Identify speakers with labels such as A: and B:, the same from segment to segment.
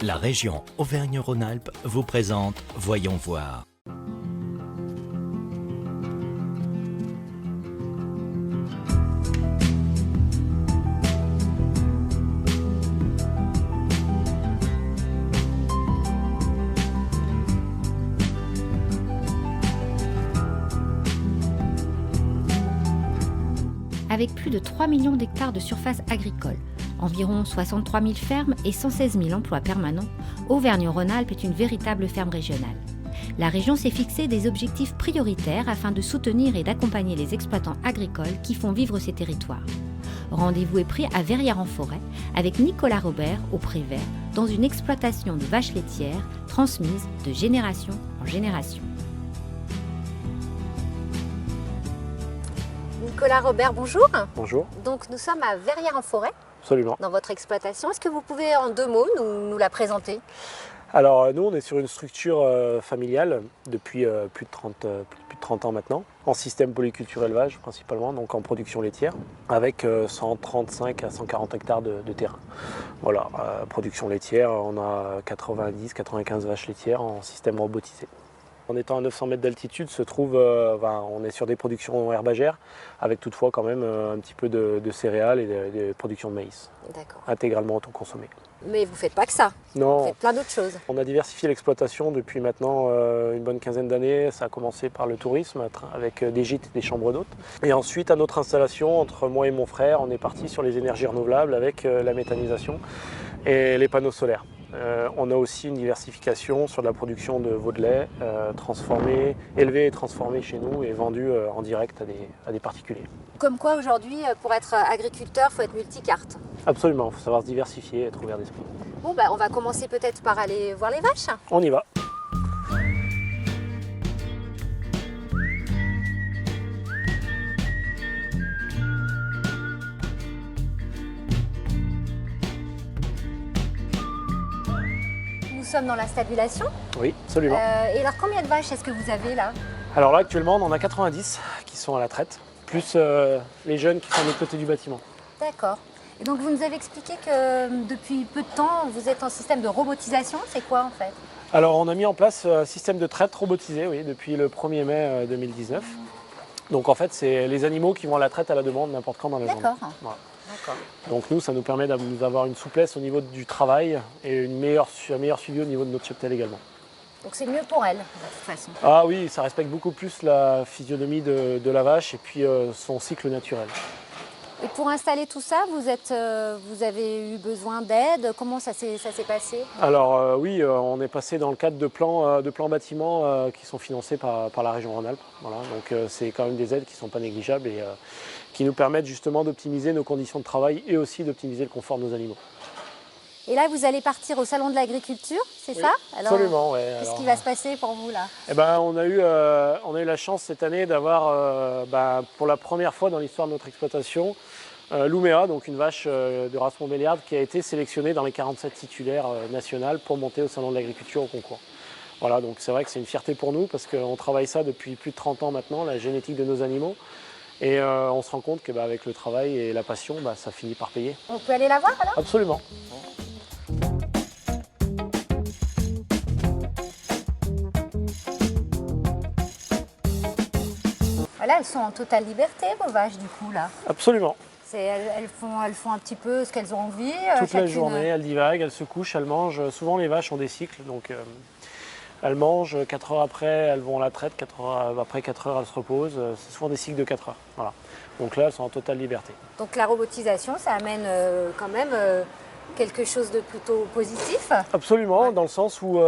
A: la région Auvergne-Rhône-Alpes vous présente Voyons voir.
B: Avec plus de 3 millions d'hectares de surface agricole, environ 63 000 fermes et 116 000 emplois permanents, Auvergne-Rhône-Alpes est une véritable ferme régionale. La région s'est fixé des objectifs prioritaires afin de soutenir et d'accompagner les exploitants agricoles qui font vivre ces territoires. Rendez-vous est pris à Verrières-en-Forêt avec Nicolas Robert au Prévert dans une exploitation de vaches laitières transmise de génération en génération.
C: Nicolas Robert, bonjour.
D: Bonjour.
C: Donc nous sommes à Verrières-en-Forêt,
D: Absolument.
C: dans votre exploitation. Est-ce que vous pouvez en 2 mots nous la présenter?
D: Alors nous on est sur une structure familiale depuis plus de 30 ans maintenant, en système polyculture élevage principalement, donc en production laitière, avec 135 à 140 hectares de terrain. Voilà, production laitière, on a 90-95 vaches laitières en système robotisé. En étant à 900 mètres d'altitude, on est sur des productions herbagères, avec toutefois quand même un petit peu de céréales et de production de maïs.
C: D'accord.
D: Intégralement autoconsommé.
C: Mais vous ne faites pas que ça,
D: Non.
C: vous faites plein d'autres choses.
D: On a diversifié l'exploitation depuis maintenant une bonne quinzaine d'années. Ça a commencé par le tourisme avec des gîtes et des chambres d'hôtes. Et ensuite, à notre installation, entre moi et mon frère, on est parti sur les énergies renouvelables avec la méthanisation et les panneaux solaires. On a aussi une diversification sur la production de veau de lait élevé et transformé chez nous et vendu en direct à des particuliers.
C: Comme quoi aujourd'hui, pour être agriculteur, il faut être multicarte.
D: Absolument, il faut savoir se diversifier et être ouvert d'esprit.
C: Bon, on va commencer peut-être par aller voir les vaches.
D: On y va.
C: Nous sommes dans la stabulation.
D: Oui, absolument.
C: Et alors combien de vaches est-ce que vous avez là?
D: Alors là, actuellement, on en a 90 qui sont à la traite, plus les jeunes qui sont de l'autre côté du bâtiment.
C: D'accord. Et donc vous nous avez expliqué que depuis peu de temps, vous êtes en système de robotisation. C'est quoi en fait?
D: Alors on a mis en place un système de traite robotisé, oui, depuis le 1er mai 2019. Donc en fait, c'est les animaux qui vont à la traite à la demande n'importe quand dans la journée.
C: D'accord.
D: Voilà.
C: D'accord.
D: Donc nous, ça nous permet d'avoir une souplesse au niveau du travail et un meilleur suivi au niveau de notre cheptel également.
C: Donc c'est mieux pour elle, de toute façon.
D: Ah oui, ça respecte beaucoup plus la physionomie de la vache et puis son cycle naturel.
C: Et pour installer tout ça, vous avez eu besoin d'aide? Comment ça s'est passé?
D: Alors oui, on est passé dans le cadre de plans bâtiments qui sont financés par la région Rhône-Alpes. Voilà, donc c'est quand même des aides qui ne sont pas négligeables et qui nous permettent justement d'optimiser nos conditions de travail et aussi d'optimiser le confort de nos animaux.
C: Et là, vous allez partir au Salon de l'Agriculture, c'est ça? Alors,
D: absolument, oui.
C: Qu'est-ce qui va se passer pour vous là?
D: Eh ben, on a eu la chance cette année d'avoir, pour la première fois dans l'histoire de notre exploitation, Louméa, donc une vache de race Montbéliarde qui a été sélectionnée dans les 47 titulaires nationales pour monter au Salon de l'Agriculture au concours. Voilà, donc c'est vrai que c'est une fierté pour nous parce qu'on travaille ça depuis plus de 30 ans maintenant, la génétique de nos animaux. Et on se rend compte qu'avec le travail et la passion, ça finit par payer.
C: On peut aller la voir alors?
D: Absolument.
C: Là, elles sont en totale liberté, vos vaches, du coup, là.
D: Absolument.
C: Elles font un petit peu ce qu'elles ont envie.
D: Toute la journée, elles divaguent, elles se couchent, elles mangent. Souvent, les vaches ont des cycles, donc elles mangent, 4 heures après, elles vont à la traite, 4 heures, après 4 heures, elles se reposent. C'est souvent des cycles de 4 heures. Voilà. Donc là, elles sont en totale liberté.
C: Donc la robotisation, ça amène quand même quelque chose de plutôt positif.
D: Absolument,
C: Ouais.
D: dans le sens où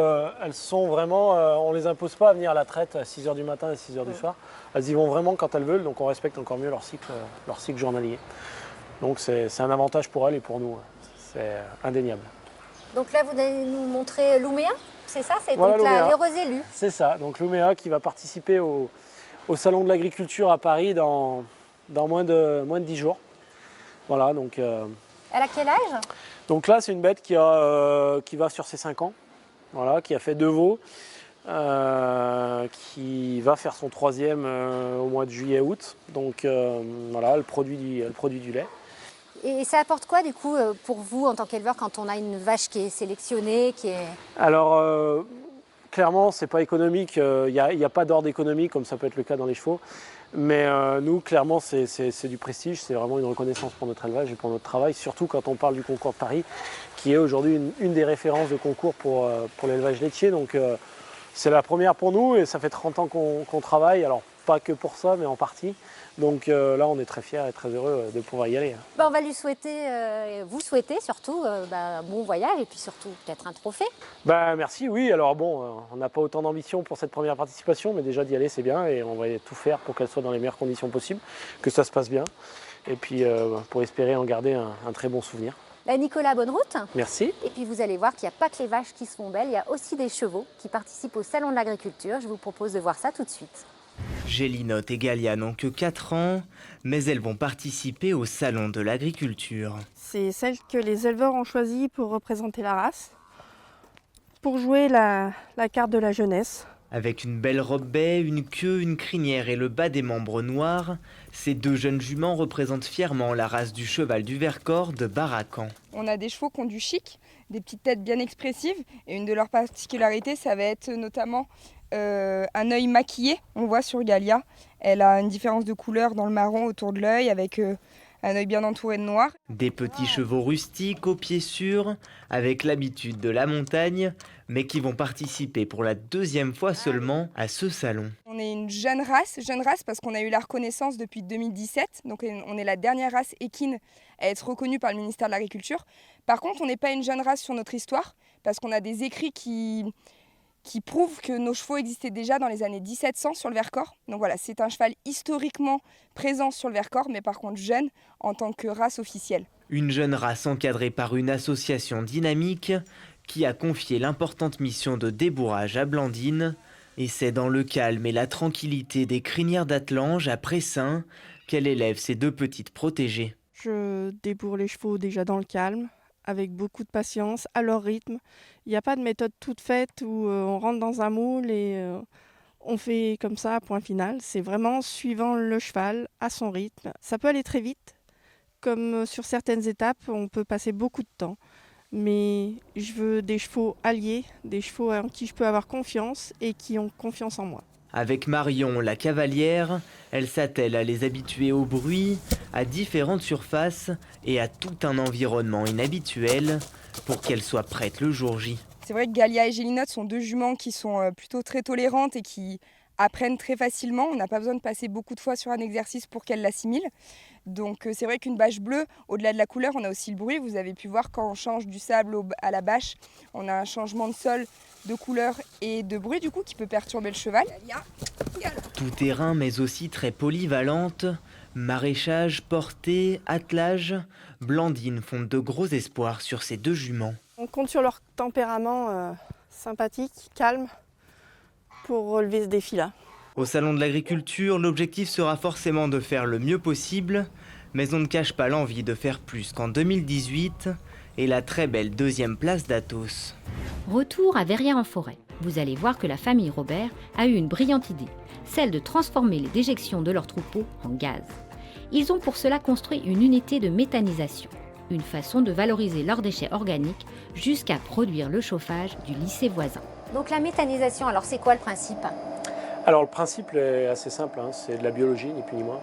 D: elles sont vraiment, on ne les impose pas à venir à la traite à 6 heures du matin et 6 heures du soir. Elles y vont vraiment quand elles veulent, donc on respecte encore mieux leur cycle journalier. Donc c'est un avantage pour elles et pour nous, c'est indéniable.
C: Donc là, vous allez nous montrer Louméa, c'est ça? C'est
D: Voilà,
C: donc
D: Louméa.
C: l'heureux élu.
D: C'est ça, donc Louméa qui va participer au Salon de l'Agriculture à Paris dans moins de 10 jours. Voilà, donc...
C: Elle a quel âge?
D: Donc là, c'est une bête qui va sur ses 5 ans, voilà, qui a fait 2 veaux, qui va faire son 3e au mois de juillet-août. Donc voilà, elle produit du lait.
C: Et ça apporte quoi du coup pour vous en tant qu'éleveur quand on a une vache qui est sélectionnée, qui est...
D: Alors, clairement, c'est pas économique. Il n'y a pas d'ordre économique comme ça peut être le cas dans les chevaux. Mais nous, clairement, c'est du prestige. C'est vraiment une reconnaissance pour notre élevage et pour notre travail. Surtout quand on parle du concours de Paris, qui est aujourd'hui une des références de concours pour l'élevage laitier. Donc, c'est la première pour nous et ça fait 30 ans qu'on travaille. Alors, pas que pour ça, mais en partie. Donc là, on est très fiers et très heureux de pouvoir y aller.
C: On va lui souhaiter, vous souhaiter surtout un bon voyage et puis surtout peut-être un trophée.
D: Merci, oui. Alors bon, on n'a pas autant d'ambition pour cette première participation, mais déjà d'y aller, c'est bien. Et on va tout faire pour qu'elle soit dans les meilleures conditions possibles, que ça se passe bien. Et puis pour espérer en garder un très bon souvenir.
C: Nicolas, bonne route.
D: Merci.
C: Et puis vous allez voir qu'il n'y a pas que les vaches qui se font belles, il y a aussi des chevaux qui participent au Salon de l'Agriculture. Je vous propose de voir ça tout de suite.
A: Gélinotte et Galia n'ont que 4 ans, mais elles vont participer au Salon de l'Agriculture.
E: C'est celle que les éleveurs ont choisie pour représenter la race, pour jouer la carte de la jeunesse.
A: Avec une belle robe baie, une queue, une crinière et le bas des membres noirs, ces 2 jeunes juments représentent fièrement la race du cheval du Vercors de Barakan.
F: On a des chevaux qui ont du chic, des petites têtes bien expressives, et une de leurs particularités, ça va être notamment un œil maquillé. On voit sur Galia, elle a une différence de couleur dans le marron autour de l'œil, avec un œil bien entouré de noir.
A: Des petits chevaux rustiques aux pieds sûrs, avec l'habitude de la montagne, mais qui vont participer pour la 2e fois seulement à ce salon.
F: On est une jeune race parce qu'on a eu la reconnaissance depuis 2017, donc on est la dernière race équine à être reconnue par le ministère de l'Agriculture. Par contre, on n'est pas une jeune race sur notre histoire, parce qu'on a des écrits qui prouvent que nos chevaux existaient déjà dans les années 1700 sur le Vercors. Donc voilà, c'est un cheval historiquement présent sur le Vercors, mais par contre jeune en tant que race officielle.
A: Une jeune race encadrée par une association dynamique qui a confié l'importante mission de débourrage à Blandine. Et c'est dans le calme et la tranquillité des crinières d'Atlange à Pressin qu'elle élève ses 2 petites protégées.
E: Je débourre les chevaux déjà dans le calme, avec beaucoup de patience, à leur rythme. Il n'y a pas de méthode toute faite où on rentre dans un moule et on fait comme ça, point final. C'est vraiment suivant le cheval, à son rythme. Ça peut aller très vite, comme sur certaines étapes, on peut passer beaucoup de temps. Mais je veux des chevaux alliés, des chevaux en qui je peux avoir confiance et qui ont confiance en moi.
A: Avec Marion, la cavalière, elle s'attelle à les habituer au bruit, à différentes surfaces et à tout un environnement inhabituel pour qu'elles soient prêtes le jour J.
F: C'est vrai que Galia et Gélinotte sont 2 juments qui sont plutôt très tolérantes et qui apprennent très facilement. On n'a pas besoin de passer beaucoup de fois sur un exercice pour qu'elles l'assimilent. Donc c'est vrai qu'une bâche bleue, au-delà de la couleur, on a aussi le bruit. Vous avez pu voir quand on change du sable à la bâche, on a un changement de sol, de couleur et de bruit du coup qui peut perturber le cheval.
A: Tout terrain mais aussi très polyvalente, maraîchage, portée, attelage, Blandine fonde de gros espoirs sur ces 2 juments.
E: On compte sur leur tempérament sympathique, calme, pour relever ce défi-là.
A: Au Salon de l'Agriculture, l'objectif sera forcément de faire le mieux possible, mais on ne cache pas l'envie de faire plus qu'en 2018 et la très belle 2e place d'Athos.
B: Retour à Verrières-en-Forêt. Vous allez voir que la famille Robert a eu une brillante idée, celle de transformer les déjections de leurs troupeaux en gaz. Ils ont pour cela construit une unité de méthanisation, une façon de valoriser leurs déchets organiques jusqu'à produire le chauffage du lycée voisin.
C: Donc la méthanisation, alors c'est quoi le principe ?
D: Alors le principe est assez simple, c'est de la biologie, ni plus ni moins.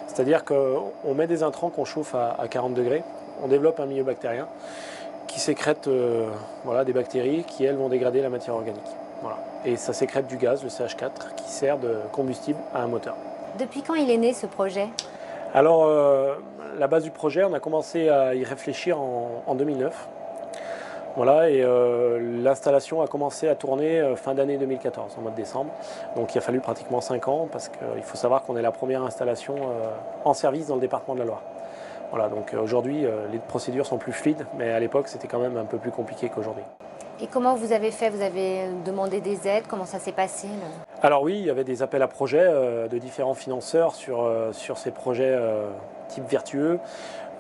D: C'est-à-dire qu'on met des intrants qu'on chauffe à 40 degrés, on développe un milieu bactérien qui sécrète des bactéries qui, elles, vont dégrader la matière organique. Voilà. Et ça sécrète du gaz, le CH4, qui sert de combustible à un moteur.
C: Depuis quand il est né ce projet ?
D: Alors, la base du projet, on a commencé à y réfléchir en 2009. Voilà, et l'installation a commencé à tourner fin d'année 2014, en mois de décembre. Donc il a fallu pratiquement 5 ans, parce qu'il faut savoir qu'on est la première installation en service dans le département de la Loire. Voilà, donc aujourd'hui, les procédures sont plus fluides, mais à l'époque, c'était quand même un peu plus compliqué qu'aujourd'hui.
C: Et comment vous avez fait ? Vous avez demandé des aides ? Comment ça s'est passé ?
D: Alors oui, il y avait des appels à projets de différents financeurs sur ces projets type vertueux,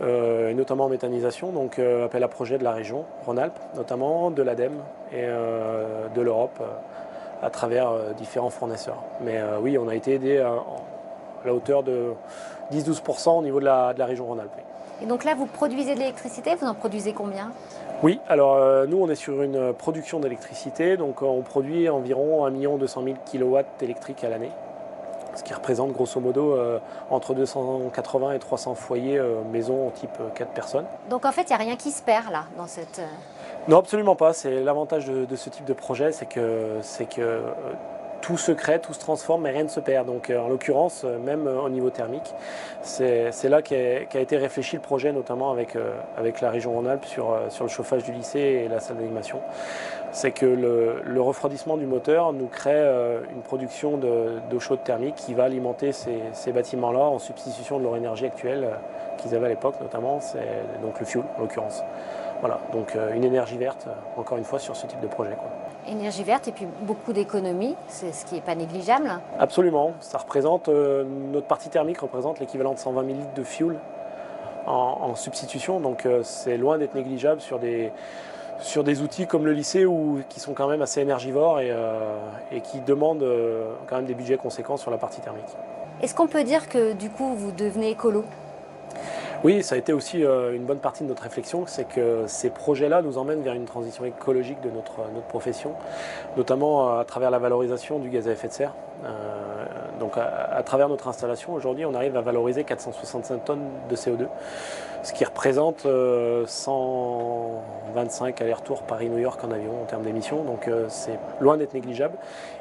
D: et notamment en méthanisation, donc appel à projets de la région Rhône-Alpes, notamment de l'ADEME et de l'Europe à travers différents fournisseurs. Mais oui, on a été aidé à la hauteur de 10-12% au niveau de la région Rhône-Alpes.
C: Et donc là, vous produisez de l'électricité, vous en produisez combien?
D: Oui, alors nous on est sur une production d'électricité, donc on produit environ 1 200 000 kW électriques à l'année, ce qui représente grosso modo entre 280 et 300 foyers maison type 4 personnes.
C: Donc en fait, il n'y a rien qui se perd là, dans cette...
D: Non, absolument pas. C'est l'avantage de ce type de projet, c'est que tout se crée, tout se transforme, mais rien ne se perd. Donc en l'occurrence, même au niveau thermique, c'est là qu'a été réfléchi le projet, notamment avec la région Rhône-Alpes sur le chauffage du lycée et la salle d'animation. C'est que le refroidissement du moteur nous crée une production d'eau chaude thermique qui va alimenter ces bâtiments-là en substitution de leur énergie actuelle qu'ils avaient à l'époque, notamment, c'est donc le fuel en l'occurrence. Voilà, donc une énergie verte, encore une fois, sur ce type de projet, quoi.
C: Énergie verte et puis beaucoup d'économies, c'est ce qui n'est pas négligeable.
D: Absolument, ça représente, notre partie thermique représente l'équivalent de 120 000 litres de fuel en substitution, donc c'est loin d'être négligeable sur des outils comme le lycée qui sont quand même assez énergivores et qui demandent quand même des budgets conséquents sur la partie thermique.
C: Est-ce qu'on peut dire que du coup vous devenez écolo?
D: Oui, ça a été aussi une bonne partie de notre réflexion, c'est que ces projets-là nous emmènent vers une transition écologique de notre profession, notamment à travers la valorisation du gaz à effet de serre. Donc à travers notre installation, aujourd'hui, on arrive à valoriser 465 tonnes de CO2, ce qui représente 125 allers-retours Paris-New York en avion en termes d'émissions, donc c'est loin d'être négligeable.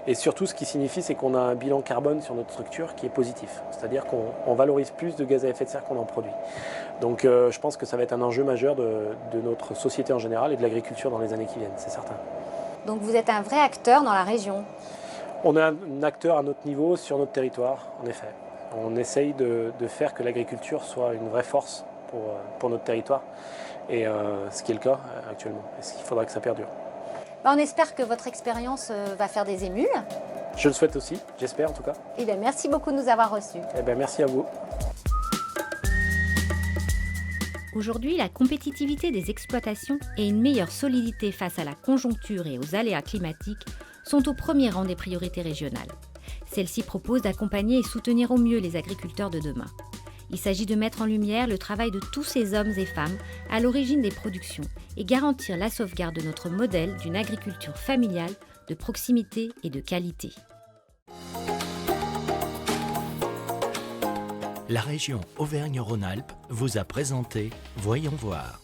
D: Et surtout, ce qui signifie, c'est qu'on a un bilan carbone sur notre structure qui est positif, c'est-à-dire qu'on valorise plus de gaz à effet de serre qu'on en produit. Donc je pense que ça va être un enjeu majeur de notre société en général et de l'agriculture dans les années qui viennent, c'est certain.
C: Donc vous êtes un vrai acteur dans la région?
D: On est un acteur à notre niveau, sur notre territoire, en effet. On essaye de faire que l'agriculture soit une vraie force pour notre territoire, et ce qui est le cas actuellement. Et ce qu'il faudra que ça perdure.
C: On espère que votre expérience va faire des émules.
D: Je le souhaite aussi, j'espère en tout cas.
C: Et bien, merci beaucoup de nous avoir reçus.
D: Eh bien, merci à vous.
B: Aujourd'hui, la compétitivité des exploitations et une meilleure solidité face à la conjoncture et aux aléas climatiques sont au premier rang des priorités régionales. Celle-ci propose d'accompagner et soutenir au mieux les agriculteurs de demain. Il s'agit de mettre en lumière le travail de tous ces hommes et femmes à l'origine des productions et garantir la sauvegarde de notre modèle d'une agriculture familiale, de proximité et de qualité.
G: La région Auvergne-Rhône-Alpes vous a présenté Voyons voir.